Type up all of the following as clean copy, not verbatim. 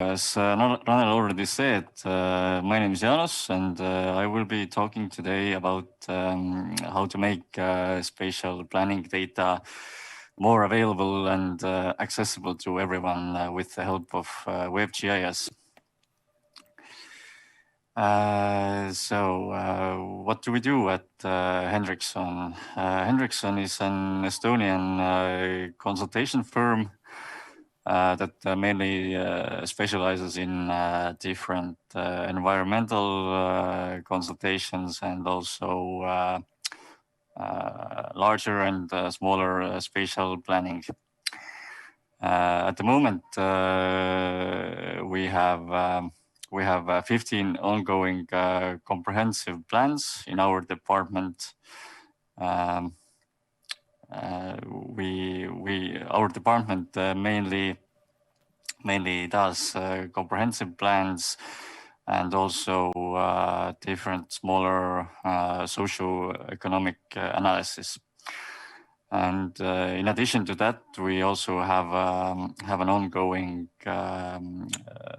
As Ranel already said, my name is Jaanus, and I will be talking today about how to make spatial planning data more available and accessible to everyone with the help of WebGIS. What do we do at Hendrikson? Hendrikson is an Estonian consultation firm that mainly specializes in different environmental consultations and also larger and smaller spatial planning. At the moment, we have 15 ongoing comprehensive plans in our department. Our department mainly does comprehensive plans and also different smaller socio-economic analysis. And in addition to that, we also have an ongoing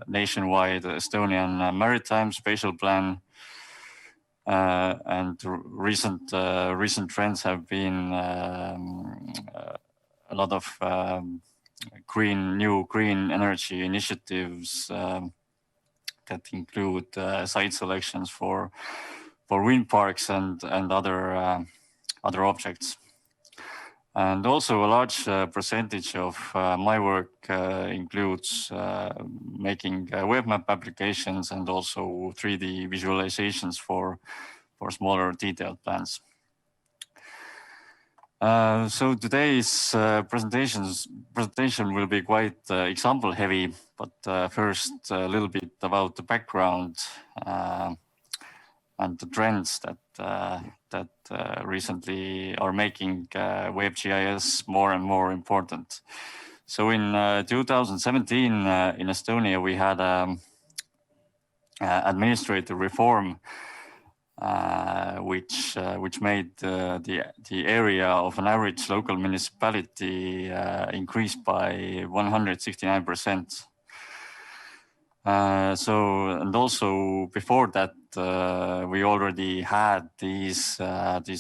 nationwide Estonian maritime spatial plan. And recent trends have been a lot of new green energy initiatives that include site selections for wind parks and other objects. And also a large percentage of my work includes making web map applications and also 3D visualizations for smaller detailed plans. So today's presentation will be quite example heavy, but first a little bit about the background and the trends that recently are making WebGIS more and more important. So in 2017 in Estonia, we had administrative reform which made the area of an average local municipality increase by 169%. And also before that, we already had these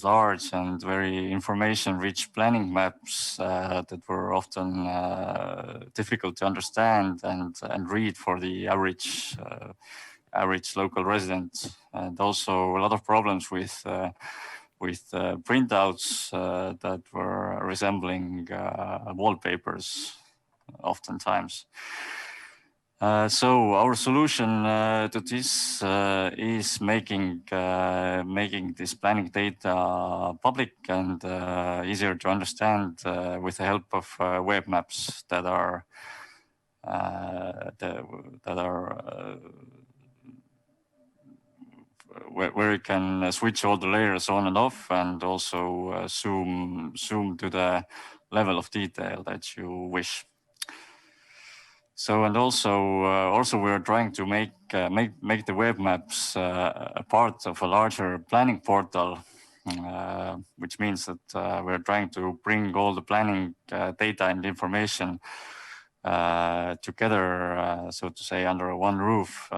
large and very information-rich planning maps that were often difficult to understand and read for the average local resident, and also a lot of problems with printouts that were resembling wallpapers oftentimes. So our solution to this is making this planning data public and easier to understand with the help of web maps that are where you can switch all the layers on and off, and also zoom to the level of detail that you wish. So, and also we're trying to make the web maps a part of a larger planning portal, which means that we're trying to bring all the planning data and information together, so to say, under one roof,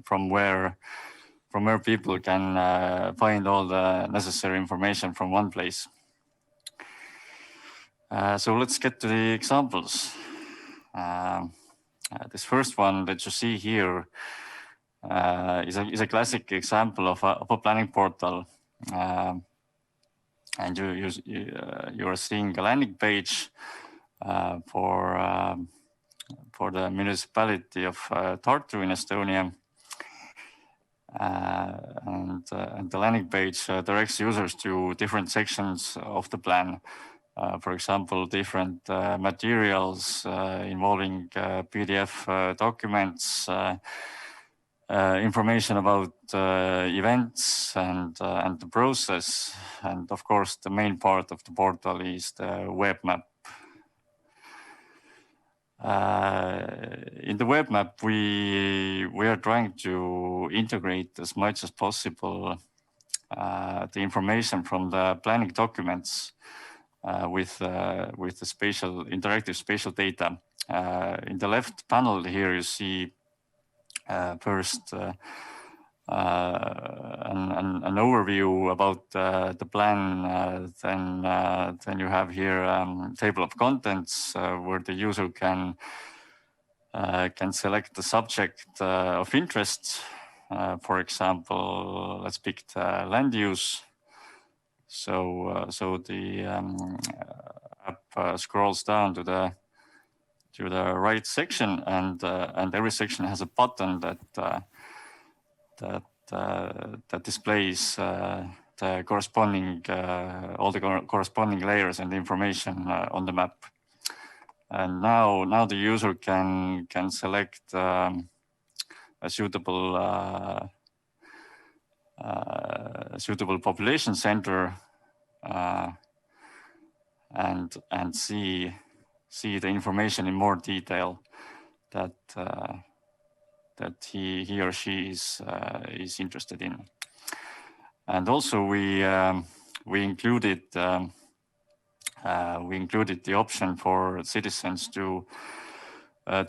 from where people can find all the necessary information from one place. So let's get to the examples. This first one that you see here is a classic example of a planning portal, and you are seeing a landing page for the municipality of Tartu in Estonia. And the landing page directs users to different sections of the plan. For example, different materials involving PDF documents, information about events and the process. And of course, the main part of the portal is the web map. In the web map, we are trying to integrate as much as possible the information from the planning documents with the interactive spatial data. In the left panel here, you see first an overview about the plan. Then you have here table of contents where the user can select the subject of interest. For example, let's pick the land use. So the app scrolls down to the right section, and every section has a button that displays the corresponding all the corresponding layers and information on the map. And now the user can select a suitable population center and see the information in more detail that he or she is interested in. And also we included the option for citizens to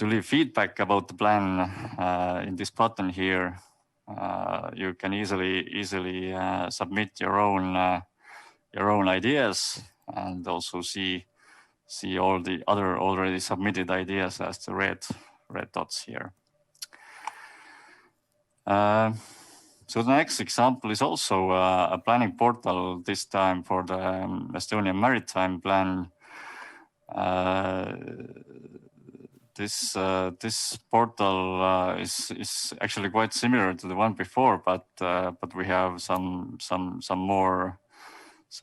leave feedback about the plan in this button here. You can easily submit your own ideas, and also see all the other already submitted ideas as the red dots here. So the next example is also a planning portal, this time for the Estonian Maritime Plan. This portal is actually quite similar to the one before, but we have some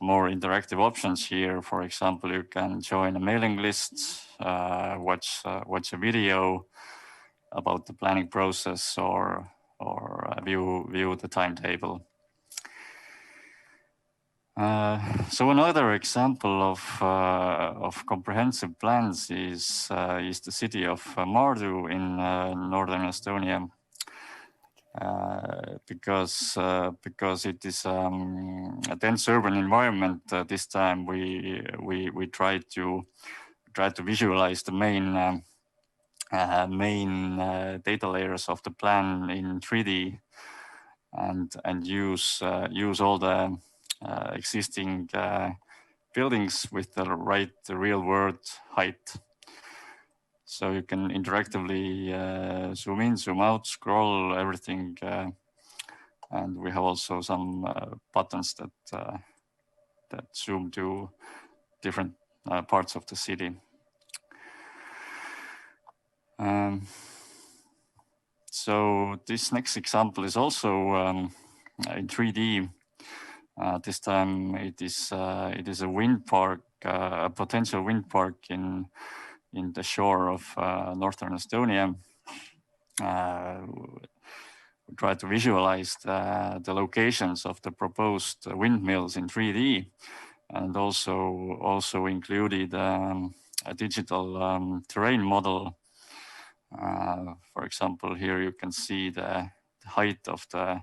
more interactive options here. For example, you can join a mailing list, watch a video about the planning process, or view the timetable. So another example of comprehensive plans is the city of Maardu in northern Estonia. Because it is a dense urban environment, this time we try to visualize the main data layers of the plan in 3D, and use all the existing buildings with the right real world height. So you can interactively zoom in, zoom out, scroll everything, and we have also some buttons that zoom to different parts of the city. So this next example is also in 3D. This time it is a wind park, a potential wind park in the shore of northern Estonia. We try to visualize the locations of the proposed windmills in 3D, and also included a digital terrain model. For example, here you can see the height of the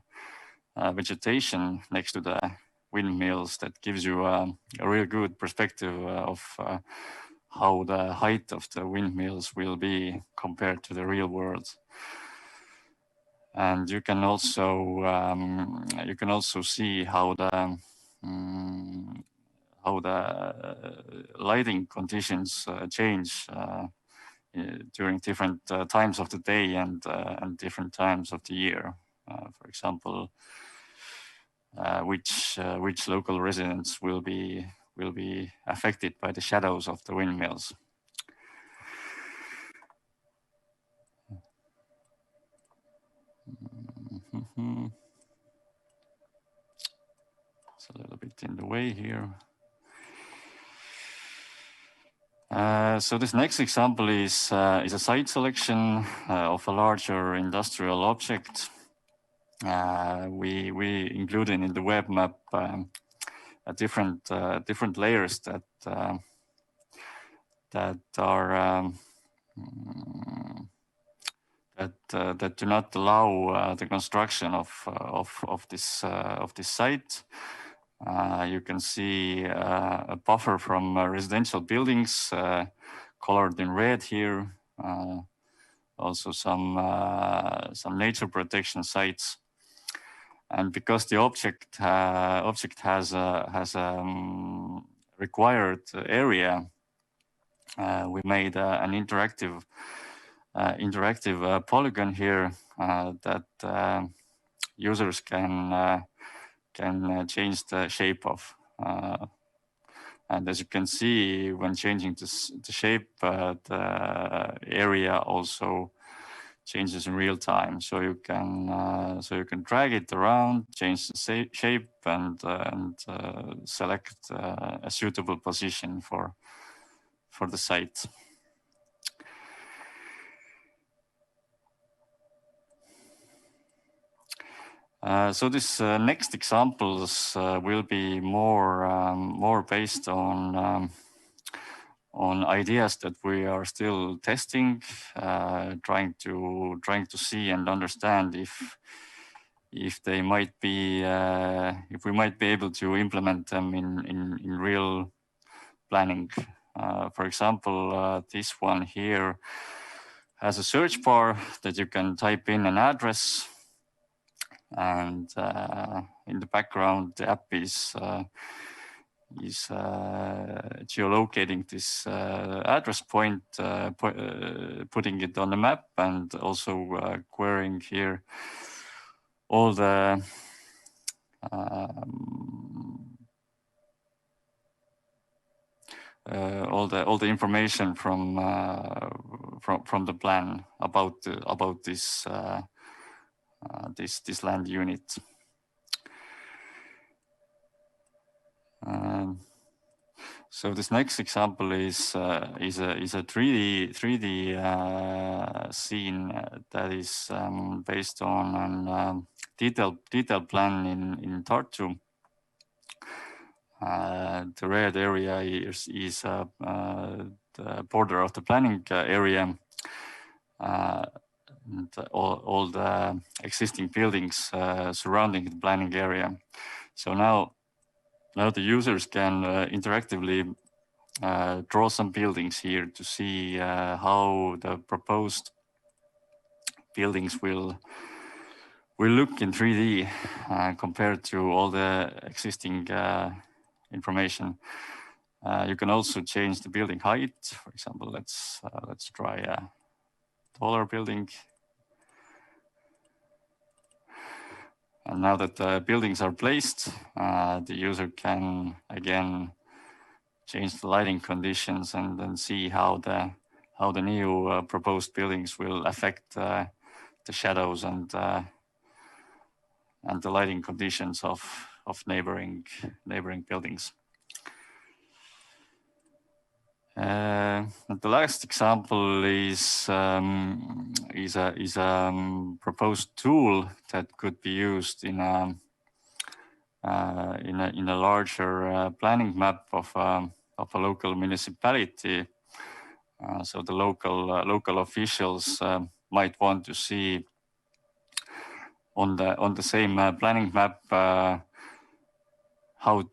vegetation next to the windmills. That gives you a real good perspective of how the height of the windmills will be compared to the real world. And you can also see how the lighting conditions change during different times of the day and different times of the year. For example, which local residents will be affected by the shadows of the windmills. It's a little bit in the way here. So this next example is a site selection of a larger industrial object. We included in the web map different layers that are that do not allow the construction of this site. You can see a buffer from residential buildings colored in red here. Also some nature protection sites. And because the object has a required area, we made an interactive polygon here that users can change the shape of. And as you can see, when changing the shape, the area also changes in real time. So you can drag it around, change the shape, and select a suitable position for the site. So this next examples will be more based on ideas that we are still testing, trying to see and understand if they might be if we might be able to implement them in real planning. For example, this one here has a search bar that you can type in an address, and in the background the app is geolocating this address point, putting it on the map, and also querying here all the all the information from the plan about this this land unit. So this next example is a 3D scene that is based on a detailed plan in Tartu. The red area is the border of the planning area. And all the existing buildings surrounding the planning area. So now the users can interactively draw some buildings here to see how the proposed buildings will look in 3D compared to all the existing information. You can also change the building height. For example, let's try a taller building. And now that the buildings are placed, the user can again change the lighting conditions and then see how the new proposed buildings will affect the shadows and the lighting conditions of neighboring buildings. And the last example is a proposed tool that could be used in a larger planning map of a local municipality. So the local officials might want to see on the same planning map how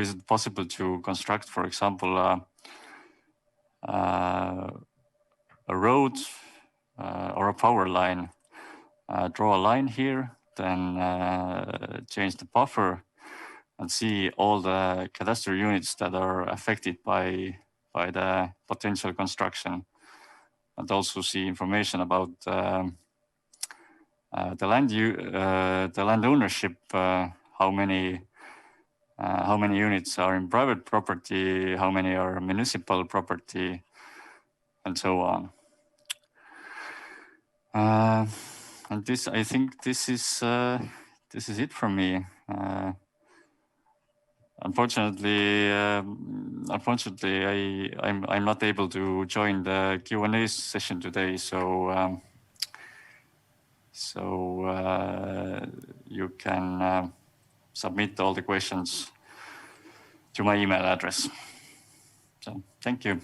is it possible to construct, for example, a road or a power line. Draw a line here, then change the buffer and see all the cadastral units that are affected by the potential construction, and also see information about the land ownership, how many units are in private property, how many are municipal property, and so on. And I think this is it from me. Unfortunately, I'm not able to join the Q&A session today, so you can submit all the questions to my email address. So thank you.